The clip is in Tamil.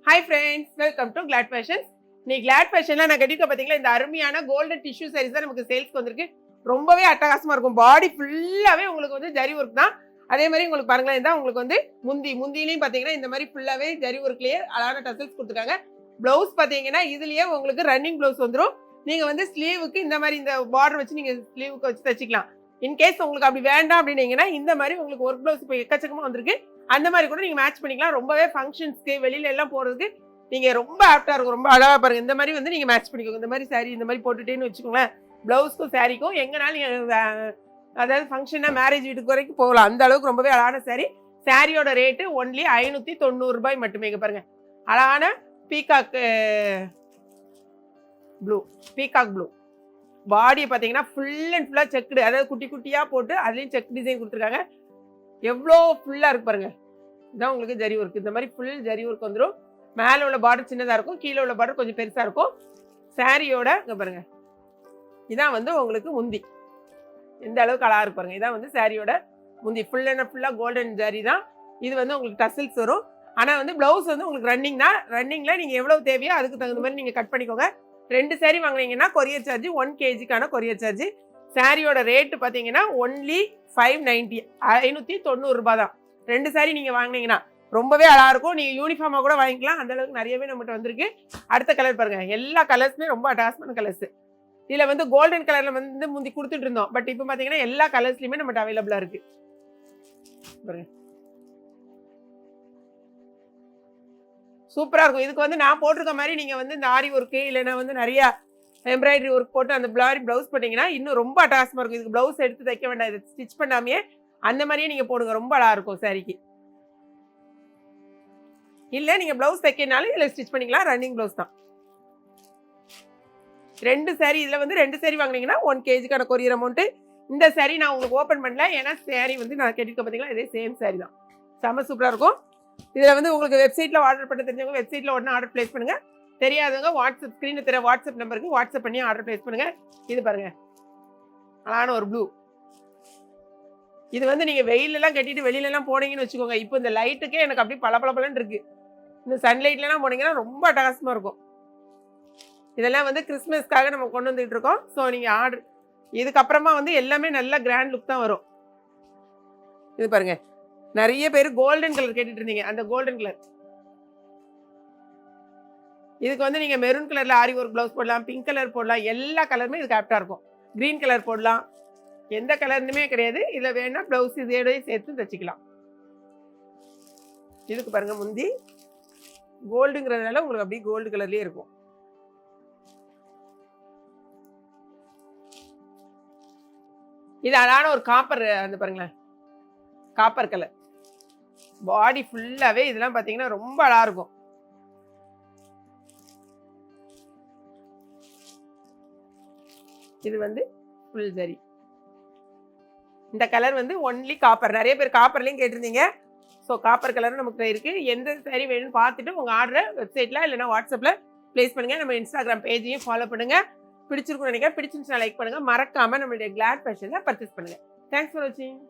Hi friends, welcome to Glad Fashions. நீ கிளாட் ஃபேஷன்ல நான் கட்டிக்க பாத்தீங்களா இந்த அருமையான கோல்டன் டிஷ்யூ சாரீஸ் தான் நமக்கு சேல்ஸ்க்கு வந்திருக்கு. ரொம்பவே அட்டகாசமா இருக்கும். பாடி ஃபுல்லாவே உங்களுக்கு வந்து ஜரி ஒர்க் தான். அதே மாதிரி உங்களுக்கு பாருங்களேன், இதான் உங்களுக்கு வந்து முந்திலையும் பாத்தீங்கன்னா இந்த மாதிரி ஃபுல்லாவே ஜரி ஒர்க்லயே அழகான டசல்ஸ் கொடுத்துருக்காங்க. பிளவுஸ் பாத்தீங்கன்னா இதுலயே உங்களுக்கு ரன்னிங் பிளவுஸ் வந்துடும். நீங்க வந்து ஸ்லீவுக்கு இந்த மாதிரி இந்த பார்டர் வச்சு நீங்க ஸ்லீவுக்கு வச்சு தச்சுக்கலாம். இன்கேஸ் உங்களுக்கு அப்படி வேண்டாம் அப்படின்னீங்கன்னா இந்த மாதிரி உங்களுக்கு ஒர்க் பிளவுஸ் இப்போ எக்கச்சக்கமா வந்திருக்கு. அந்த மாதிரி கூட நீங்க மேட்ச் பண்ணிக்கலாம். ரொம்பவே ஃபங்க்ஷன்ஸ்க்கு வெளியில எல்லாம் போறதுக்கு நீங்க ரொம்ப ஆப்டா இருக்கும். ரொம்ப அழகா பாருங்க. இந்த மாதிரி வந்து நீங்க மேட்ச் பண்ணிக்கோங்க. இந்த மாதிரி சாரி இந்த மாதிரி போட்டுட்டேன்னு வச்சுக்கோங்களேன். பிளவுஸ்க்கும் சாரிக்கும் எங்கனாலும் நீங்க அதாவது ஃபங்க்ஷனா மேரேஜ் வீட்டுக்கு வரைக்கும் போகலாம். அந்த அளவுக்கு ரொம்பவே அழகான சாரி. சாரியோட ரேட்டு ஒன்லி 590 ரூபாய் மட்டுமே. இங்க பாருங்க, அழகான பீகாக் ப்ளூ பாடியை பார்த்தீங்கன்னா ஃபுல் அண்ட் ஃபுல்லாக செக்குடு, அதாவது குட்டி குட்டியாக போட்டு அதுலேயும் செக் டிசைன் கொடுத்துருக்காங்க. எவ்வளோ ஃபுல்லாக இருக்கு பாருங்க. இதுதான் உங்களுக்கு ஜரி ஒர்க். இந்த மாதிரி ஃபுல் ஜரி ஒர்க் வந்துடும். மேலே உள்ள பார்டர் சின்னதாக இருக்கும், கீழே உள்ள பார்டர் கொஞ்சம் பெருசாக இருக்கும். சாரியோட இங்கே பாருங்க, இதான் வந்து உங்களுக்கு முந்தி. எந்த அளவுக்கு அழகாக இருக்கு பாருங்க. இதான் வந்து சாரியோட முந்தி. ஃபுல் அண்ட் ஃபுல்லாக கோல்டன் ஜரி தான். இது வந்து உங்களுக்கு டசல்ஸ் வரும். ஆனால் வந்து ப்ளவுஸ் வந்து உங்களுக்கு ரன்னிங் தான். ரன்னிங்கில் நீங்கள் எவ்வளோ தேவையோ அதுக்கு தகுந்த மாதிரி நீங்கள் கட் பண்ணிக்கோங்க. 2 சாரி வாங்கினீங்கன்னா கொரியர் சார்ஜ் 1 kgக்கான கொரியர் சார்ஜ். சாரியோட ரேட்டு பார்த்தீங்கன்னா ஒன்லி 590 590 ரூபாய் தான். 2 சாரி நீங்கள் வாங்கினீங்கன்னா ரொம்பவே அழகாக இருக்கும். நீங்கள் யூனிஃபார்மாக கூட வாங்கிக்கலாம். அந்த அளவுக்கு நிறையவே நம்மகிட்ட வந்திருக்கு. அடுத்த கலர் பாருங்க, எல்லா கலர்ஸுமே ரொம்ப அட்டாச்மெண்ட் கலர்ஸ். இதில் வந்து கோல்டன் கலரில் வந்து முந்தி கொடுத்துட்டு இருந்தோம். பட் இப்போ பார்த்தீங்கன்னா எல்லா கலர்ஸ்லையுமே நம்மகிட்ட அவைலபிளாக இருக்கு பாருங்க. சூப்பராக இருக்கும். இதுக்கு வந்து நான் போட்டிருக்க மாதிரி நீங்கள் வந்து இந்த ஆரி ஒர்க்கு இல்லைன்னா வந்து நிறையா எம்ப்ராய்டரி ஒர்க் போட்டு அந்த ப்ளவுஸ் போட்டிங்கன்னா இன்னும் ரொம்ப அட்டகாசமாக இருக்கும். இதுக்கு ப்ளவுஸ் எடுத்து தைக்க வேண்டாம். இதை ஸ்டிச் பண்ணாமையே அந்த மாதிரியே நீங்கள் போடுங்க. ரொம்ப அழகாக இருக்கும் சாரிக்கு. இல்லை நீங்கள் ப்ளவுஸ் தைக்கனாலும் இதில் ஸ்டிச் பண்ணிக்கலாம். ரன்னிங் ப்ளவுஸ் தான். 2 சாரி இதில் வந்து 2 சாரி வாங்கினீங்கன்னா 1 kgக்கான கொரியர் அமௌண்ட்டு. இந்த சாரி நான் உங்களுக்கு ஓப்பன் பண்ணல, ஏன்னா சாரி வந்து நான் கேட்டிருக்க பார்த்தீங்களா, இதே சேம் சாரி தான். செம்ம சூப்பராக இருக்கும். இதில் வந்து உங்களுக்கு வெப்சைட்டில் ஆர்டர் பண்ண தெரிஞ்சவங்க வெப்சைட்டில் உடனே ஆர்டர் ப்ளேஸ் பண்ணுங்கள். தெரியாதவங்க வாட்ஸ்அப் ஸ்க்ரீனில் தெரிய வாட்ஸ்அப் நம்பருக்கு வாட்ஸ்அப் பண்ணி ஆர்டர் ப்ளேஸ் பண்ணுங்கள். இது பாருங்கள், அழகான ஒரு ப்ளூ. இது வந்து நீங்கள் வெயிலெல்லாம் கட்டிட்டு வெளியிலலாம் போனீங்கன்னு வச்சுக்கோங்க. இப்போ இந்த லைட்டுக்கே எனக்கு அப்படியே பளபளன்னு இருக்குது. இந்த சன்லைட்லாம் போனீங்கன்னா ரொம்ப அட்டகாசமாக இருக்கும். இதெல்லாம் வந்து கிறிஸ்மஸ்க்காக நம்ம கொண்டு வந்துட்டு இருக்கோம். ஸோ நீங்கள் ஆர்டர் இதுக்கப்புறமா வந்து எல்லாமே நல்ல கிராண்ட் லுக் தான் வரும். இது பாருங்க, நிறைய பேர் கோல்டன் கலர் கேட்டுட்டு இருந்தீங்க. அந்த கோல்டன் கலர் இதுக்கு வந்து நீங்கள் மெரூன் கலரில் ஆரி ஒர்க் ப்ளவுஸ் போடலாம், பிங்க் கலர் போடலாம். எல்லா கலருமே இதுக்கு ஆப்டாக இருக்கும். க்ரீன் கலர் போடலாம். எந்த கலர்னுமே கிடையாது. இதில் வேணா ப்ளவுஸ் இதோடய சேர்த்து தைச்சிக்கலாம். இதுக்கு பாருங்க, முந்தி கோல்டுங்கிறதுனால உங்களுக்கு அப்படியே கோல்டு கலர்லேயே இருக்கும். இது அழகான ஒரு காப்பர், அந்த பாருங்களேன், காப்பர் கலர் பாடி ஃபுல்லாகவே. இதெல்லாம் பார்த்தீங்கன்னா ரொம்ப அழகாக இருக்கும். இது வந்து ஃபுல் ஜரி. இந்த கலர் வந்து ஒன்லி காப்பர். நிறைய பேர் காப்பர்லையும் கேட்டிருந்தீங்க. ஸோ காப்பர் கலரும் நமக்கு இருக்குது. எந்த சாரி வேணும்னு பார்த்துட்டு உங்கள் ஆர்டரை வெப்சைட்டில் இல்லைனா வாட்ஸ்அப்பில் ப்ளேஸ் பண்ணுங்கள். நம்ம இன்ஸ்டாகிராம் பேஜையும் ஃபாலோ பண்ணுங்கள். பிடிச்சிருக்குன்னு நினைக்கிறேன். பிடிச்சிருந்துச்சுன்னா லைக் பண்ணுங்கள். மறக்காமல் நம்மளுடைய கிளாட் ஃபேஷனில் பர்ச்சேஸ் பண்ணுங்கள். தேங்க்ஸ் ஃபார் வாட்சிங்.